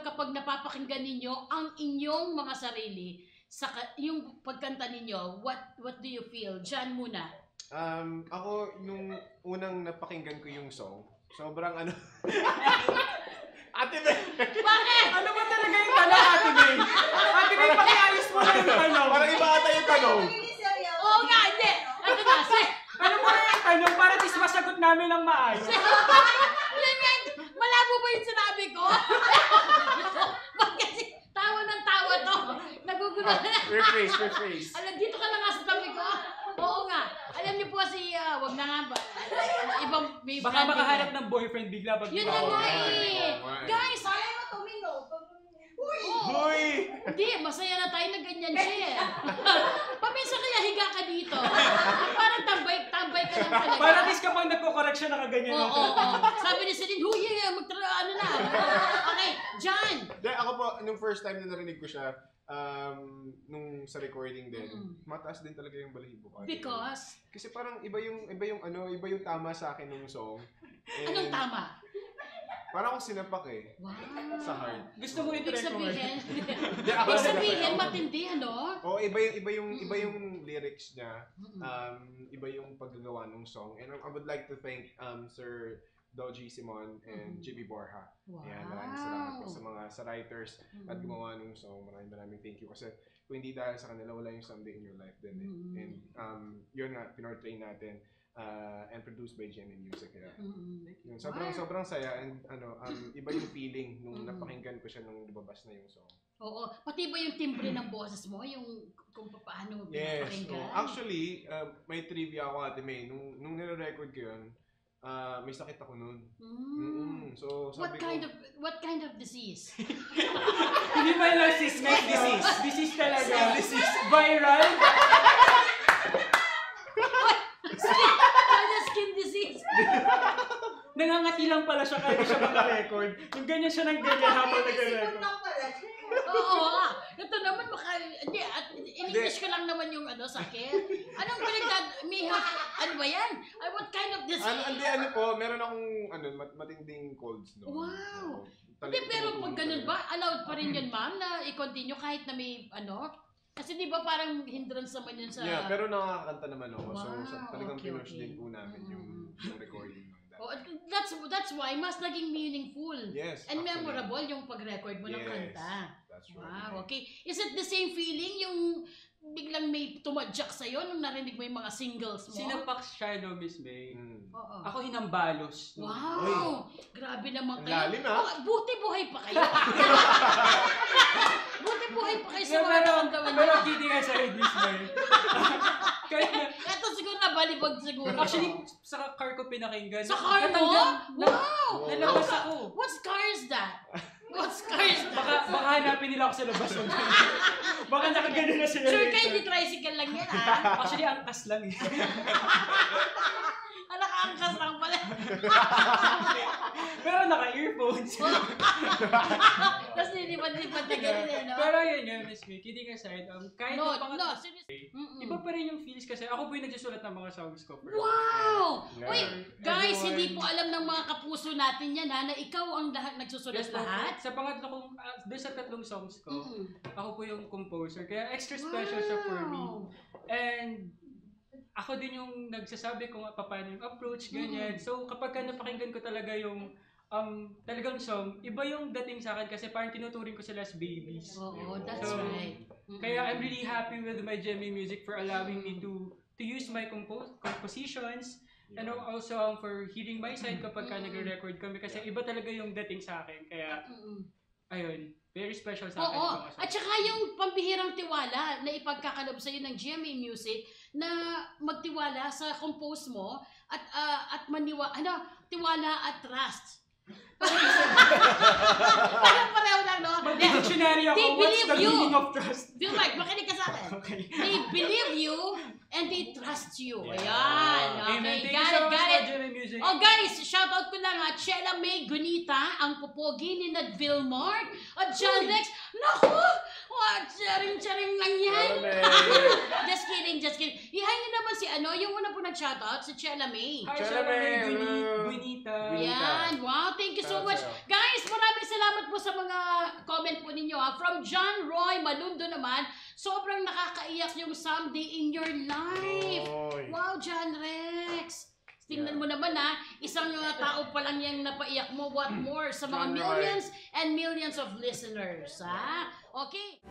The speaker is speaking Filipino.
Kapag napapakinggan ninyo ang inyong mga sarili sa yung pagkanta ninyo, what do you feel? Jan muna. Ako nung unang napakinggan ko yung song, sobrang ano. Ate May! Bakit? Ano ba talaga yung tanong, Ate May? Ate May, pakiayos mo na yung tanong. Parang iba ata yung tanong. Oo nga, hindi. Ito na, ano mo na yung tanong para at least masagot namin ng maayos? Malabo ba yung sinabi ko? Bakit kasi tawa ng tawa to? Nagugulo na. Rephrase. Alam, dito ka lang nga sa tabi ko. Oo nga. Alam niyo po kasi, wag na nga ba, ibang may baka makahanap ng boyfriend bigla pag yun na nga eh. Guys, ayaw mo tumino. Hoy! hindi, masaya na tayo na ganyan siya. Paminsan kaya higa ka dito. Parang tambay ka lang talaga. para at least kapag nagko-correct siya, nakaganyan lang. Oo. Sabi ni Celine, huy, ano na. Okay, John. Ako po, nung first time na narinig ko siya, nung sa recording din, mataas din talaga yung balahibo ko. Because? Kasi parang iba yung tama sa akin nung song. Anong tama? Parang akong sinapak eh. Wow. Sa heart. Gusto mo Ibig i-record? sabihin, matindi, ano? Oo, iba yung lyrics niya. Iba yung paggagawa ng song. And I would like to thank Sir Doji Simon and JB Borja. Wow. Ayan, maraming salamat po sa writers at gumawa ng song. Maraming thank you. Kasi kung hindi dahil sa kanila, wala yung Someday in Your Life din eh. And yun nga, pinortray natin. And produced by Jenny Music. Kaya, yun, sobrang saya and iba yung feeling nung napakinggan ko siya nung lumabas na yung song. Oo, pati ba yung timbre ng boses mo, yung kung paano mo pinapakinggan? Yes. Actually, may trivia ako, Ate May. Nung nire-record ko yun, may sakit ako nun. So, sabi what kind of disease? Hindi ba yung cystic disease? Disease talaga. Disease. Viral. Skin disease. Nangangati lang pala siya kahit siya maka-record. Yung ganyan siya ng ganyan habang nag-record. Oo nga. Ito naman hindi, at in-English ko lang naman yung sakit. Anong ano ba yan? What kind of disease? Ano po, meron akong matinding colds, no? Wow. Hindi, pero pag ganun ba, allowed pa rin yun, ma'am, na i-continue kahit na may Kasi di ba parang hindrance naman yun sa... Yeah, pero nakakanta naman ako. Wow, So talagang pinush okay. din po namin yung recording ng that. Oh, that's why mas naging meaningful. Yes, and actually. memorable yung pag-record mo ng kanta. That's right. Wow, okay. Is it the same feeling yung biglang may tumadyak sa'yo nung narinig mo yung mga singles mo? Sinapak siya, no, Miss May. Oo. Ako hinambalos. No? Wow! Grabe naman kayo. Lalim, ha? Buti buhay pa kayo. Buti buhay pa kayo sa mga nakamdaman Pero niya. kidding aside, Miss May. Ito siguro nabalibag siguro. Actually, sa car ko pinakinggan. Sa car mo? Wow! Nalabas ako. What car is that? What car is that? Baka hanapin nila ako sa labas. Baka nakagano na sila. Sure kayo, di tricycle lang yan, ha? Actually, angkas lang eh. Nakaangkas lang pala. Pero naka-earphones. Tapos nilipad-lipad na ganun eh, no? Pero yun nga, Miss May, kidding aside, kahit No, mga... seriously. Iba pa rin yung feels kasi ako po yung nagsusulat ng mga songs ko. Wow! Yeah. Uy, guys, hindi po alam ng mga kapuso natin yan, ha? Na ikaw ang nagsusulat Yes, lahat. Sa pangatlo kong, doon sa tatlong songs ko, ako po yung composer. Kaya extra special siya for me. And ako din yung nagsasabi kung paano yung approach, ganyan. So kapag napakinggan ko talaga yung talagang song, iba yung dating sa akin kasi parang tinuturing ko sila as babies. Oo, that's right. Kaya I'm really happy with my Gemmy Music for allowing me to use my compositions and also for hearing my side kapag nagre-record kami kasi iba talaga yung dating sa akin. Kaya ayun, very special sa akin. Oo, at saka yung pambihirang tiwala na ipagkakalob sa'yo ng GMA Music na magtiwala sa compose mo at tiwala at trust. Parang pareho lang, no? Mag-dictionary ako, what's the meaning of trust? Bill Mike, makinig ka sa akin. Okay. They believe you and they trust you. Yeah. Ayan. Amen. Okay, Thank you so much for Gemmy Music. Oh guys, shoutout ko lang Sheila May Gunita, ang pupogi ni Nad Vilmar at John Lex. Naku! What? Charing-charing lang yan. Just kidding. Ihay niyo naman si yung una po nag-shoutout, si Chela May. Hi, Chela Chela May, May, hello. Buenita. Yan. Wow, thank you so Shout out much. sa'yo. Guys, maraming salamat po sa mga comment po ninyo. From John Roy Malundo naman, sobrang nakakaiyak yung Someday in Your Life. Oy. Wow, John Rex. Tingnan mo naman isang tao pa lang yung napaiyak mo. What more sa mga John Roy. millions and millions of listeners. Okay?